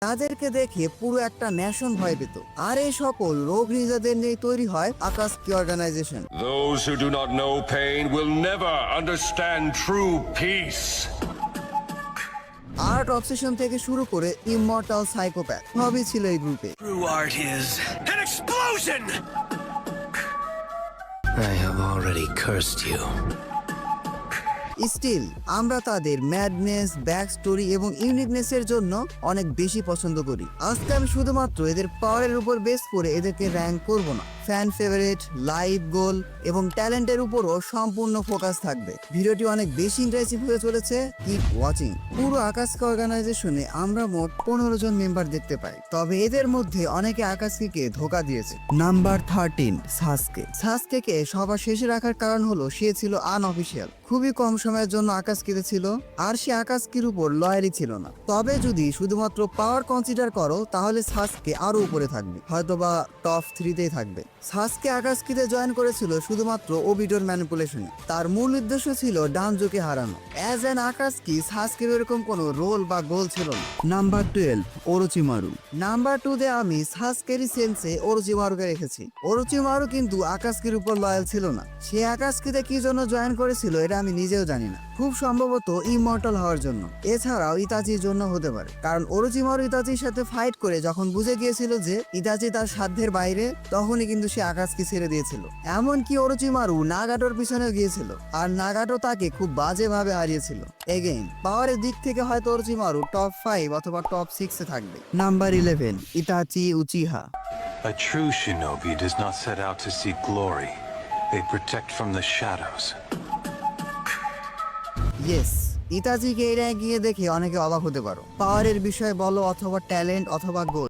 তাদেরকে দেখে পুরো একটা নেশন ভয় পেত। আর এই সকল রোগ নিজাদের নিয়ে তৈরি হয় আকাশকি organisation. Those who do not know pain will never understand true peace. Art obsession থেকে শুরু করে ইমমর্টাল সাইকোপ্যাথ সবই ছিল এই গ্রুপে। True art is an explosion! I have already cursed you. Still আমরা তাদের ম্যাডনেস, ব্যাক স্টোরি এবং ইউনিকনেসের জন্য অনেক বেশি পছন্দ করি। আজকে আমি শুধুমাত্র এদের পাওয়ারের উপর বেস করে এদেরকে র্যাঙ্ক করব না। ফ্যান ফেভারিট, লাইভ গোল এবং ট্যালেন্টের উপরও সম্পূর্ণ ফোকাস থাকবে। ভিডিওটি অনেক বেশি ইন্টারেস্টিং হয়ে চলেছে, কিপ ওয়াচিং। পুরো আকাশকি অর্গানাইজেশনে আমরা মোট 15 জন মেম্বার দেখতে পাই, তবে এদের মধ্যে অনেকে আকাশকিকে ধোকা দিয়েছে। নাম্বার 13 সাসকে। সাসকেকে সবার শেষে রাখার কারণ হলো সে ছিল আনঅফিসিয়াল, খুবই কম সময়ের জন্য আকাশকিতে ছিল, আর সে আকাশকির উপর লয়ালই ছিল না। তবে যদি শুধুমাত্র পাওয়ার কনসিডার করো তাহলে সাসকে আরো উপরে থাকবে, হয়তোবা টপ 3তেই থাকবে। সাসকে আকাশকিতে জয়েন করেছিল শুধুমাত্র ওবিটোর ম্যানিপুলেশনে। তার মূল উদ্দেশ্য ছিল ডানজোকে হারানো। অ্যাজ অ্যান আকাশকি সাসকের এরকম কোনো রোল বা গোল ছিল না। নাম্বার 12 ওরোচিমারু। নাম্বার 2 আমি সাসকেরই সেন্সে ওরোচিমারুকে রেখেছি। ওরোচিমারু কিন্তু আকাশকির উপর লয়াল ছিল না। সে আকাশকিতে কি জন্য জয়েন করেছিল এটা আমি নিজেও জানি না, খুব সম্ভবত ইমমর্টাল হওয়ার জন্য। এছাড়াও ইতাচির জন্য হতে পারে, কারণ ওরোচিমারু ইতাচির সাথে ফাইট করে যখন বুঝে গিয়েছিল যে ইতাচি তার সাধ্যের বাইরে, তখনই কিন্তু সে আকাশকি ছেড়ে দিয়েছিল। এমনকি ওরোচিমারু নাগাটোর পিছনে গিয়েছিল, আর নাগাটো তাকে খুব বাজেভাবে হারিয়েছিল। এগেইন পাওয়ারের দিক থেকে হয়তো ওরোচিমারু টপ 5 অথবা টপ 6 থাকবে। Number 11 Itachi Uchiha. A true shinobi does not set out to seek glory. They protect from the shadows. Yes, ইতাচিকে এই র্যাঙ্কিংয়ে দেখে অনেকে অবাক হতে পারো। পাওয়ারের বিষয়ে বলো অথবা ট্যালেন্ট অথবা গোল,